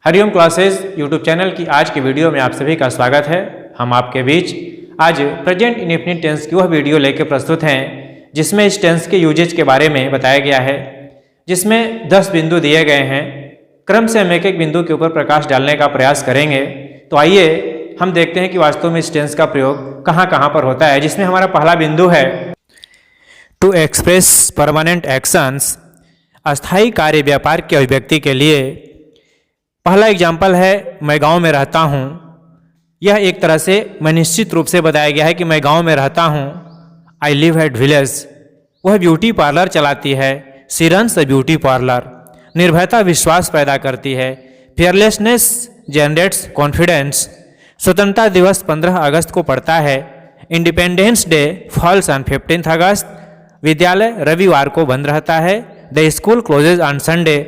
Hariom classes YouTube channel की आज की वीडियो में आप सभी का स्वागत है। हम आपके बीच आज प्रेजेंट इंडेफिनिट टेंस की वह वीडियो लेकर प्रस्तुत हैं जिसमें इस टेंस के यूजेज के बारे में बताया गया है, जिसमें 10 बिंदु दिए गए हैं। क्रम से हम एक एक बिंदु के ऊपर प्रकाश डालने का प्रयास करेंगे। तो आइए हम देखते हैं कि वास्तव में इस टेंस का प्रयोग कहाँ कहाँ पर होता है। जिसमें हमारा पहला बिंदु है टू एक्सप्रेस परमानेंट एक्शंस, अस्थायी कार्य व्यापार की अभिव्यक्ति के लिए। पहला एग्जाम्पल है मैं गांव में रहता हूं। यह एक तरह से मैं निश्चित रूप से बताया गया है कि मैं गांव में रहता हूं। I live at village. वह ब्यूटी पार्लर चलाती है। She runs a beauty parlour. निर्भयता विश्वास पैदा करती है। Fearlessness generates confidence. स्वतंत्रता दिवस 15 अगस्त को पड़ता है। Independence day falls on 15 August. विद्यालय रविवार को बंद रहता है। The school closes on Sunday.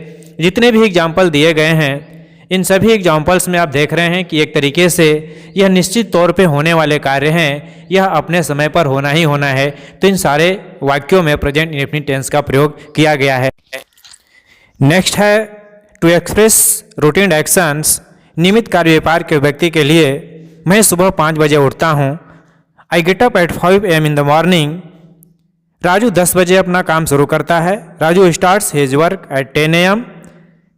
जितने भी एग्जाम्पल दिए गए हैं, इन सभी एग्जाम्पल्स में आप देख रहे हैं कि एक तरीके से यह निश्चित तौर पे होने वाले कार्य हैं, यह अपने समय पर होना ही होना है। तो इन सारे वाक्यों में प्रेजेंट इंडेफिनिट टेंस का प्रयोग किया गया है। नेक्स्ट है टू एक्सप्रेस रूटीन एक्शंस, नियमित कार्य व्यापार के व्यक्ति के लिए। मैं सुबह 5 बजे उठता हूँ। I get up at 5 AM in the morning. Raju 10 बजे अपना काम शुरू करता है। Raju starts his work at 10 AM।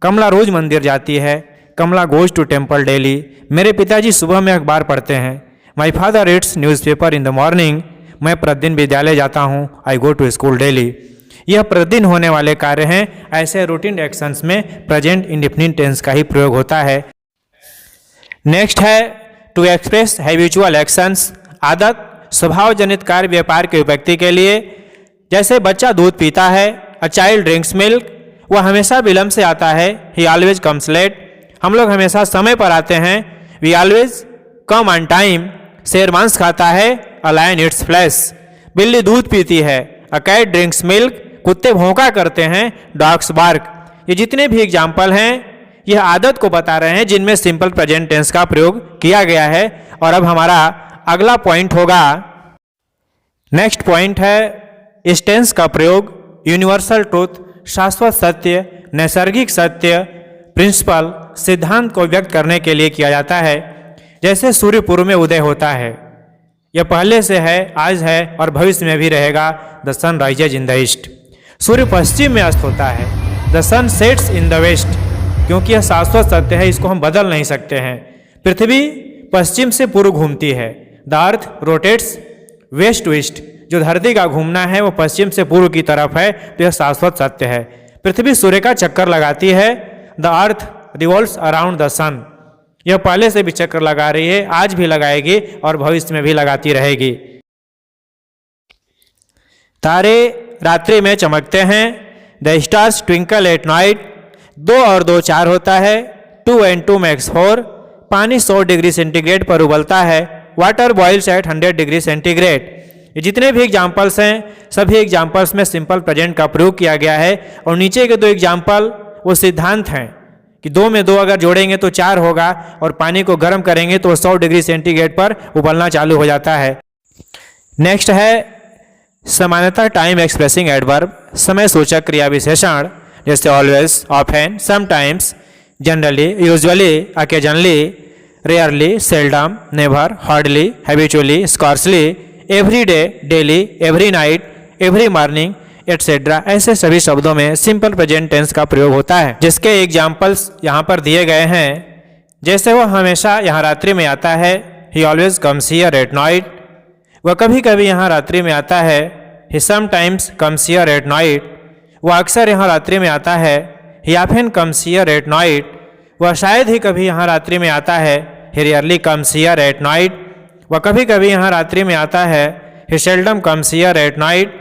कमला रोज मंदिर जाती है। कमला गोज टू टेम्पल डेली। मेरे पिताजी सुबह में अखबार पढ़ते हैं। My father reads newspaper in the morning. मैं प्रतिदिन विद्यालय जाता हूँ। आई गो टू स्कूल डेली। यह प्रतिदिन होने वाले कार्य हैं। ऐसे रूटीन एक्शंस में प्रेजेंट इंडेफिनिट टेंस का ही प्रयोग होता है। नेक्स्ट है टू एक्सप्रेस हैबिचुअल एक्शंस, आदत स्वभाव जनित कार्य व्यापार के व्यक्ति के लिए। जैसे बच्चा दूध पीता है। A child drinks milk. वह हमेशा विलम्ब से आता है। He always comes late. हम लोग हमेशा समय पर आते हैं। We always come on time. शेर मांस खाता है। A lion eats flesh. बिल्ली दूध पीती है। A cat drinks milk. कुत्ते भौंका करते हैं। Dogs bark. ये जितने भी एग्जाम्पल हैं, यह आदत को बता रहे हैं जिनमें सिंपल प्रेजेंट टेंस का प्रयोग किया गया है। और अब हमारा अगला पॉइंट होगा, नेक्स्ट पॉइंट है इस टेंस का प्रयोग यूनिवर्सल ट्रूथ, शाश्वत सत्य, नैसर्गिक सत्य, प्रिंसिपल, सिद्धांत को व्यक्त करने के लिए किया जाता है। जैसे सूर्य पूर्व में उदय होता है, यह पहले से है, आज है और भविष्य में भी रहेगा। The sun rises in the east. सूर्य पश्चिम में अस्त होता है। The sun sets in the west. क्योंकि यह शाश्वत सत्य है, इसको हम बदल नहीं सकते हैं। पृथ्वी पश्चिम से पूर्व घूमती है। The earth rotates west to east. जो धरती का घूमना है वो पश्चिम से पूर्व की तरफ है, तो यह शाश्वत सत्य है। पृथ्वी सूर्य का चक्कर लगाती है। The earth revolves around the sun. यह पहले से भी चक्कर लगा रही है, आज भी लगाएगी और भविष्य में भी लगाती रहेगी। तारे रात्रि में चमकते हैं। The stars twinkle at night. 2 और 2 4 होता है। 2 and 2 makes 4। पानी 100 डिग्री सेंटीग्रेड पर उबलता है। Water boils at 100 degree centigrade. ये जितने भी एग्जाम्पल्स हैं, सभी एग्जाम्पल्स में सिंपल प्रेजेंट का प्रयोग किया गया है। और नीचे के 2 एग्जाम्पल वो सिद्धांत हैं कि 2 में 2 अगर जोड़ेंगे तो 4 होगा और पानी को गर्म करेंगे तो 100 डिग्री सेंटीग्रेड पर उबलना चालू हो जाता है। नेक्स्ट है समानता टाइम एक्सप्रेसिंग एडवर्ब, समय सूचक क्रिया विशेषण। जैसे always, often, sometimes, generally, usually, occasionally, rarely, seldom, never, hardly, habitually, scarcely, every day, daily, every night, every morning, etcetera. ऐसे सभी शब्दों में सिंपल प्रेजेंट टेंस का प्रयोग होता है, जिसके एग्जाम्पल्स यहाँ पर दिए गए हैं। जैसे वह हमेशा यहाँ रात्रि में आता है। He always comes here at night. वह कभी कभी यहाँ रात्रि में आता है। He sometimes comes here at night. वह अक्सर यहाँ रात्रि में आता है। He often comes here at night. वह शायद ही कभी यहाँ रात्रि में आता है। He rarely comes here at night. वह कभी कभी यहाँ रात्रि में आता है। He seldom comes here at night.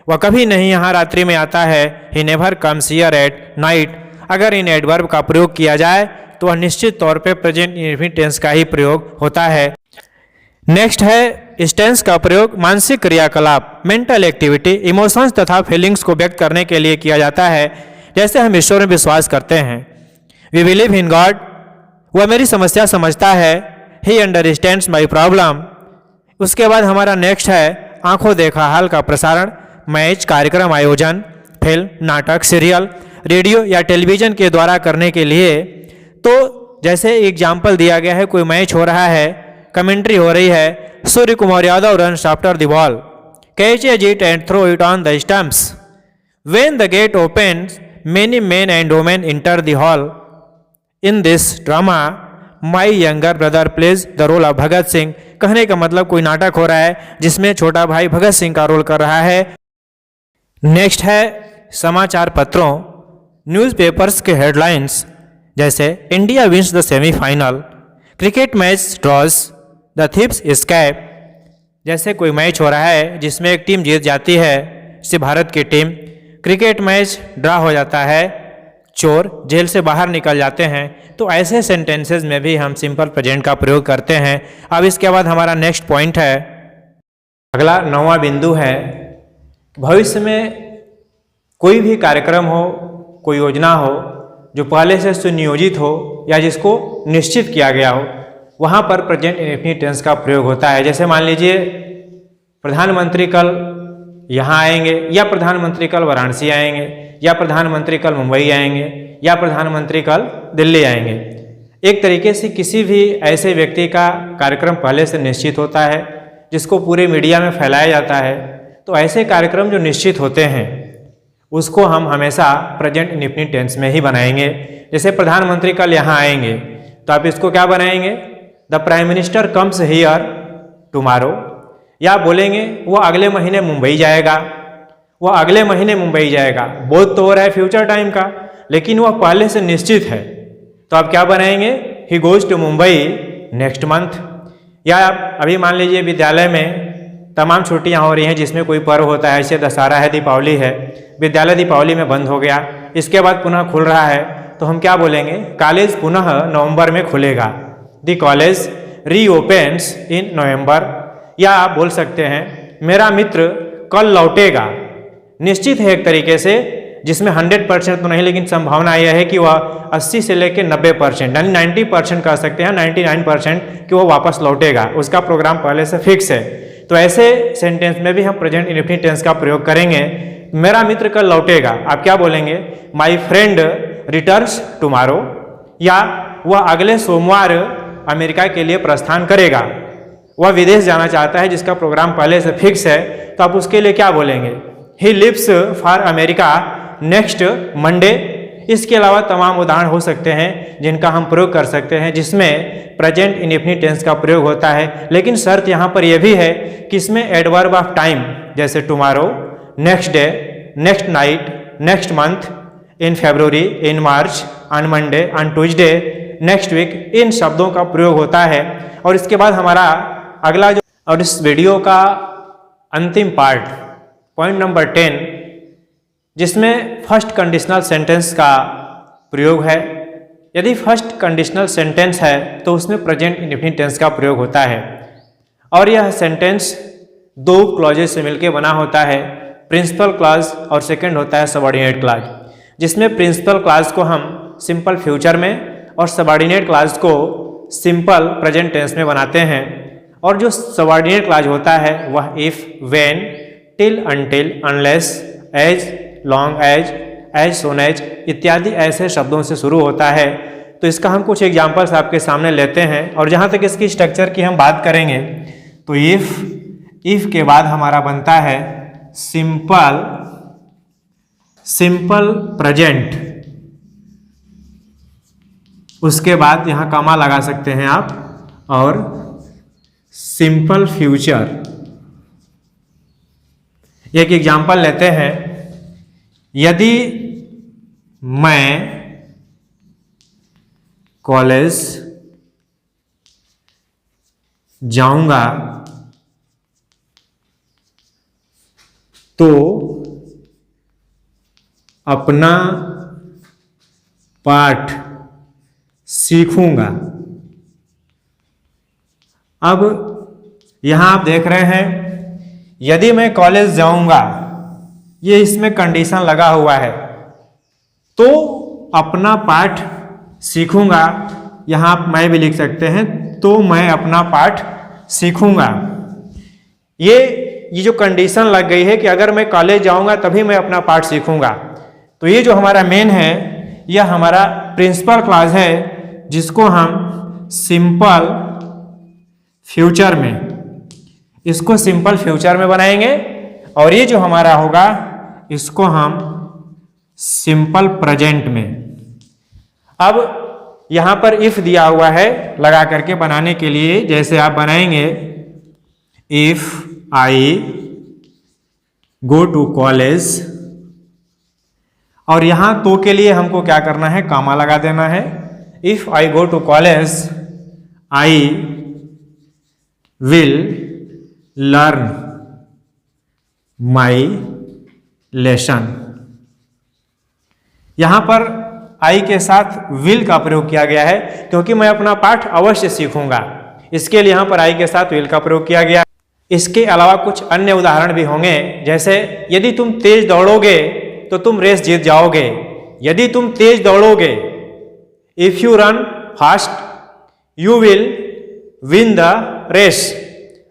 वह कभी नहीं यहाँ रात्रि में आता है। He never comes here at night. अगर इन एडवर्ब का प्रयोग किया जाए तो वह निश्चित तौर पे प्रेजेंट इंडेफिनिट टेंस का ही प्रयोग होता है। नेक्स्ट है इस टेंस का प्रयोग मानसिक क्रियाकलाप, मेंटल एक्टिविटी, इमोशंस तथा फीलिंग्स को व्यक्त करने के लिए किया जाता है। जैसे हम ईश्वर में विश्वास करते हैं। We believe in God. वह मेरी समस्या समझता है। He understands my problem. उसके बाद हमारा नेक्स्ट है आंखों देखा हाल का प्रसारण, मैच, कार्यक्रम आयोजन, फिल्म, नाटक, सीरियल, रेडियो या टेलीविजन के द्वारा करने के लिए। तो जैसे एग्जाम्पल दिया गया है, कोई मैच हो रहा है, कमेंट्री हो रही है, Surya Kumar Yadav runs after the ball, catches it and throw it on the stumps, when the gate opens many men and women enter the hall, in this drama my younger brother plays the role of Bhagat Singh. कहने का मतलब कोई नाटक हो रहा है जिसमें छोटा भाई भगत सिंह का रोल कर रहा है। नेक्स्ट है समाचार पत्रों, न्यूज़पेपर्स के हेडलाइंस, जैसे India wins the semifinal, cricket match draws, the thieves escape. जैसे कोई मैच हो रहा है जिसमें एक टीम जीत जाती है, जैसे भारत की टीम, क्रिकेट मैच ड्रा हो जाता है, चोर जेल से बाहर निकल जाते हैं। तो ऐसे सेंटेंसेस में भी हम सिंपल प्रेजेंट का प्रयोग करते हैं। अब इसके बाद हमारा नेक्स्ट पॉइंट है, अगला 9वां बिंदु है, भविष्य में कोई भी कार्यक्रम हो, कोई योजना हो जो पहले से सुनियोजित हो या जिसको निश्चित किया गया हो, वहाँ पर प्रेजेंट इंडेफिनिट टेंस का प्रयोग होता है। जैसे मान लीजिए प्रधानमंत्री कल यहाँ आएंगे, या प्रधानमंत्री कल वाराणसी आएंगे, या प्रधानमंत्री कल मुंबई आएंगे, या प्रधानमंत्री कल दिल्ली आएंगे। एक तरीके से किसी भी ऐसे व्यक्ति का कार्यक्रम पहले से निश्चित होता है जिसको पूरे मीडिया में फैलाया जाता है। तो ऐसे कार्यक्रम जो निश्चित होते हैं उसको हम हमेशा प्रेजेंट इंडेफिनिट टेंस में ही बनाएंगे। जैसे प्रधानमंत्री कल यहाँ आएंगे तो आप इसको क्या बनाएंगे, the prime minister comes here tomorrow, या बोलेंगे वो अगले महीने मुंबई जाएगा, वो अगले महीने मुंबई जाएगा। बोध तो हो रहा है फ्यूचर टाइम का, लेकिन वह पहले से निश्चित है, तो आप क्या बनाएंगे, he goes to Mumbai next month. या आप अभी मान लीजिए विद्यालय में तमाम छुट्टियां हो रही हैं जिसमें कोई पर्व होता है, जैसे दशहरा है, दीपावली है, विद्यालय दीपावली में बंद हो गया, इसके बाद पुनः खुल रहा है, तो हम क्या बोलेंगे, कॉलेज पुनः नवंबर में खुलेगा, द कॉलेज रीओपन्स इन नवंबर। या आप बोल सकते हैं मेरा मित्र कल लौटेगा, निश्चित है एक तरीके से, जिसमें 100% तो नहीं, लेकिन संभावना यह है कि वह 80 से लेकर 90%, यानी 90% कह सकते हैं, 99% कि वह वापस लौटेगा, उसका प्रोग्राम पहले से फिक्स है। तो ऐसे सेंटेंस में भी हम प्रेजेंट इंडेफिनिट टेंस का प्रयोग करेंगे। मेरा मित्र कल लौटेगा, आप क्या बोलेंगे, माई फ्रेंड रिटर्न्स टुमारो, या वह अगले सोमवार अमेरिका के लिए प्रस्थान करेगा। वह विदेश जाना चाहता है जिसका प्रोग्राम पहले से फिक्स है, तो आप उसके लिए क्या बोलेंगे, he lives for America next Monday. इसके अलावा तमाम उदाहरण हो सकते हैं जिनका हम प्रयोग कर सकते हैं जिसमें प्रेजेंट इंडेफिनिट टेंस का प्रयोग होता है। लेकिन शर्त यहाँ पर यह भी है कि इसमें एडवर्ब ऑफ टाइम, जैसे tomorrow, next day, next night, next month, in February, in March, on Monday, on Tuesday, next week, इन शब्दों का प्रयोग होता है। और इसके बाद हमारा अगला जो, और इस वीडियो का अंतिम पार्ट, पॉइंट नंबर 10, जिसमें फर्स्ट कंडीशनल सेंटेंस का प्रयोग है। यदि फर्स्ट कंडीशनल सेंटेंस है तो उसमें प्रेजेंट इंडेफिनिट टेंस का प्रयोग होता है, और यह सेंटेंस दो क्लॉजेज से मिलकर बना होता है, प्रिंसिपल क्लॉज और सेकंड होता है सबऑर्डिनेट क्लॉज, जिसमें प्रिंसिपल क्लॉज को हम सिंपल फ्यूचर में और सबऑर्डिनेट क्लॉज को सिंपल प्रेजेंट टेंस में बनाते हैं। और जो सबऑर्डिनेट क्लॉज होता है वह if, when, till, until, unless, as, long as, as soon as इत्यादि ऐसे शब्दों से शुरू होता है। तो इसका हम कुछ एग्जाम्पल्स आपके सामने लेते हैं, और जहाँ तक इसकी स्ट्रक्चर की हम बात करेंगे तो इफ के बाद हमारा बनता है सिंपल प्रेजेंट, उसके बाद यहाँ कॉमा लगा सकते हैं आप, और सिंपल फ्यूचर। एक एग्जाम्पल लेते हैं, यदि मैं कॉलेज जाऊंगा तो अपना पाठ सीखूंगा। अब यहां आप देख रहे हैं यदि मैं कॉलेज जाऊंगा, ये इसमें कंडीशन लगा हुआ है, तो अपना पाठ सीखूंगा, यहां आप मैं भी लिख सकते हैं, तो मैं अपना पाठ सीखूंगा। ये जो कंडीशन लग गई है कि अगर मैं कॉलेज जाऊंगा तभी मैं अपना पाठ सीखूंगा, तो ये जो हमारा मेन है यह हमारा प्रिंसिपल क्लॉज है जिसको हम सिंपल फ्यूचर में, इसको सिंपल फ्यूचर में बनाएंगे और ये जो हमारा होगा इसको हम सिंपल प्रेजेंट में। अब यहां पर इफ दिया हुआ है लगा करके बनाने के लिए, जैसे आप बनाएंगे if I go to college, और यहां तो के लिए हमको क्या करना है, कामा लगा देना है। If I go to college I will learn my lesson. यहां पर आई के साथ विल का प्रयोग किया गया है क्योंकि मैं अपना पाठ अवश्य सीखूंगा, इसके लिए यहां पर आई के साथ विल का प्रयोग किया गया। इसके अलावा कुछ अन्य उदाहरण भी होंगे, जैसे यदि तुम तेज दौड़ोगे तो तुम रेस जीत जाओगे। यदि तुम तेज दौड़ोगे, if you run fast you will win the race.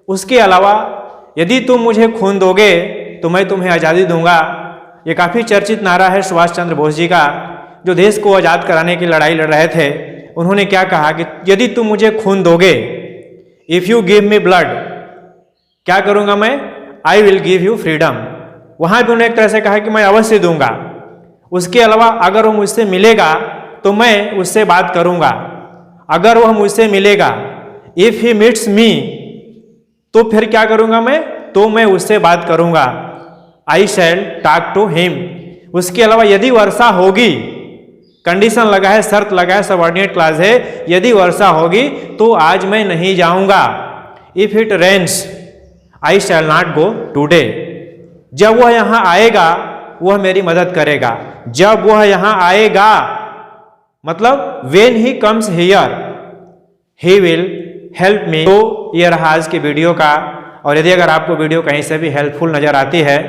उसके अलावा यदि तुम मुझे खून दोगे तो मैं तुम्हें आज़ादी दूंगा। ये काफ़ी चर्चित नारा है सुभाष चंद्र बोस जी का, जो देश को आज़ाद कराने की लड़ाई लड़ रहे थे। उन्होंने क्या कहा कि यदि तुम मुझे खून दोगे, if you give me blood, क्या करूंगा मैं, I will give you freedom. वहां भी उन्होंने एक तरह से कहा कि मैं अवश्य दूंगा। उसके अलावा अगर वो मुझसे मिलेगा तो मैं उससे बात करूंगा। अगर वह मुझसे मिलेगा, इफ ही मीट्स मी, तो फिर क्या करूंगा मैं, तो मैं उससे बात करूंगा। आई शैल टॉक टू हिम। उसके अलावा यदि वर्षा होगी, कंडीशन लगा है, शर्त लगा है, सबऑर्डिनेट क्लॉज है, यदि वर्षा होगी तो आज मैं नहीं जाऊंगा। If it rains I shall not go today. जब वह यहां आएगा वह मेरी मदद करेगा। जब वह यहां आएगा मतलब when he comes here he will help me. तो ये रहा आज के वीडियो का, और यदि अगर आपको वीडियो कहीं से भी हेल्पफुल नजर आती है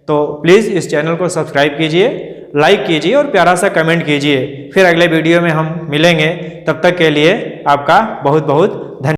तो प्लीज़ इस चैनल को सब्सक्राइब कीजिए, लाइक कीजिए और प्यारा सा कमेंट कीजिए। फिर अगले वीडियो में हम मिलेंगे, तब तक के लिए आपका बहुत बहुत